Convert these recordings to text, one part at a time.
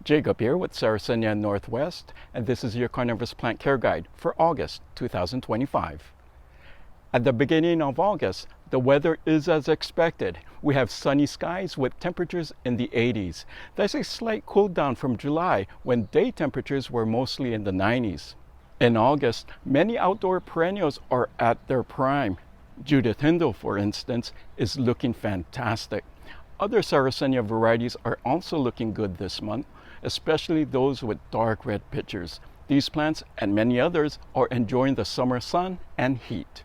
Jacob here with Sarracenia Northwest, and this is your Carnivorous Plant Care Guide for August 2025. At the beginning of August, the weather is as expected. We have sunny skies with temperatures in the 80s. There's a slight cool down from July when day temperatures were mostly in the 90s. In August, many outdoor perennials are at their prime. Judith Hindle, for instance, is looking fantastic. Other Sarracenia varieties are also looking good this month, especially those with dark red pitchers. These plants and many others are enjoying the summer sun and heat.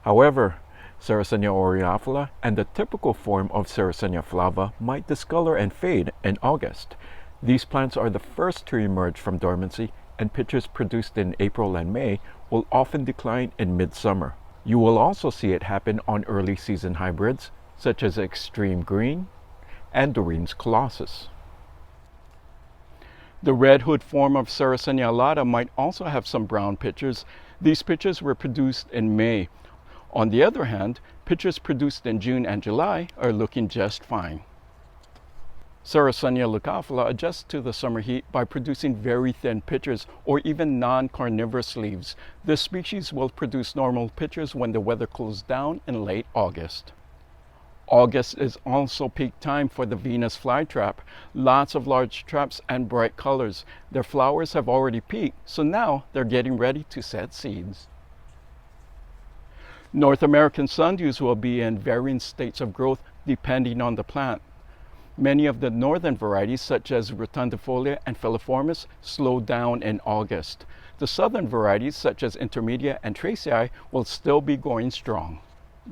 However, Sarracenia aureophila and the typical form of Sarracenia flava might discolor and fade in August. These plants are the first to emerge from dormancy, and pitchers produced in April and May will often decline in midsummer. You will also see it happen on early season hybrids such as Extreme Green and Doreen's Colossus. The red hood form of Sarracenia alata might also have some brown pitchers. These pitchers were produced in May. On the other hand, pitchers produced in June and July are looking just fine. Sarracenia leucophila adjusts to the summer heat by producing very thin pitchers or even non-carnivorous leaves. This species will produce normal pitchers when the weather cools down in late August. August is also peak time for the Venus flytrap. Lots of large traps and bright colors. Their flowers have already peaked, so now they're getting ready to set seeds. North American sundews will be in varying states of growth depending on the plant. Many of the northern varieties, such as rotundifolia and filiformis, slow down in August. The southern varieties, such as intermedia and tracei, will still be going strong.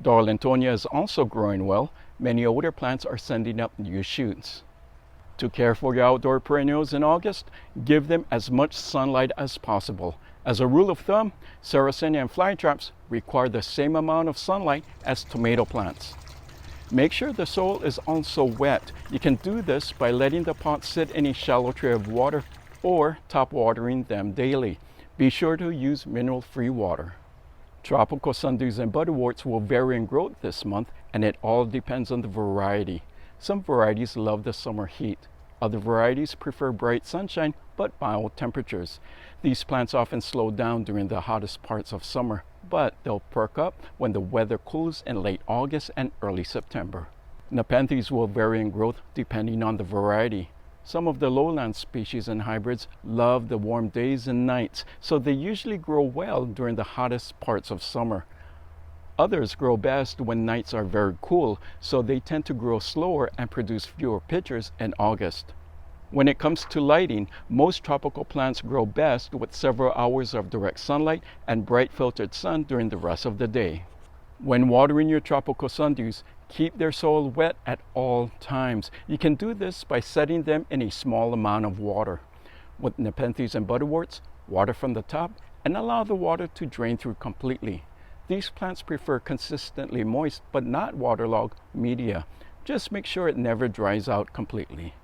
Darlingtonia is also growing well. Many older plants are sending up new shoots. To care for your outdoor perennials in August, give them as much sunlight as possible. As a rule of thumb, Sarracenia and flytraps require the same amount of sunlight as tomato plants. Make sure the soil is also wet. You can do this by letting the pots sit in a shallow tray of water or top watering them daily. Be sure to use mineral-free water. Tropical sundews and butterworts will vary in growth this month, and it all depends on the variety. Some varieties love the summer heat. Other varieties prefer bright sunshine but mild temperatures. These plants often slow down during the hottest parts of summer, but they'll perk up when the weather cools in late August and early September. Nepenthes will vary in growth depending on the variety. Some of the lowland species and hybrids love the warm days and nights, so they usually grow well during the hottest parts of summer. Others grow best when nights are very cool, so they tend to grow slower and produce fewer pitchers in August. When it comes to lighting, most tropical plants grow best with several hours of direct sunlight and bright filtered sun during the rest of the day. When watering your tropical sundews, keep their soil wet at all times. You can do this by setting them in a small amount of water. With Nepenthes and butterworts, water from the top and allow the water to drain through completely. These plants prefer consistently moist but not waterlogged media. Just make sure it never dries out completely.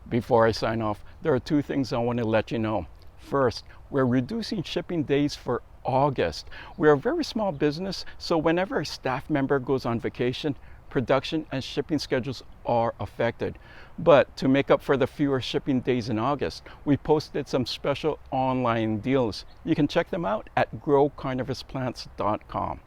Before I sign off, there are two things I want to let you know. First, we're reducing shipping days for August. We're a very small business, so whenever a staff member goes on vacation, production and shipping schedules are affected. But to make up for the fewer shipping days in August, we posted some special online deals. You can check them out at growcarnivorousplants.com.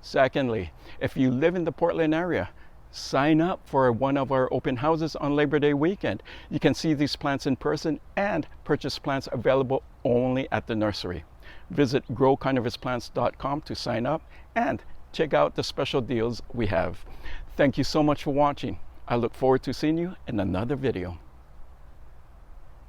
Secondly, if you live in the Portland area, sign up for one of our open houses on Labor Day weekend. You can see these plants in person and purchase plants available only at the nursery. Visit growcarnivorousplants.com to sign up and check out the special deals we have. Thank you so much for watching. I look forward to seeing you in another video.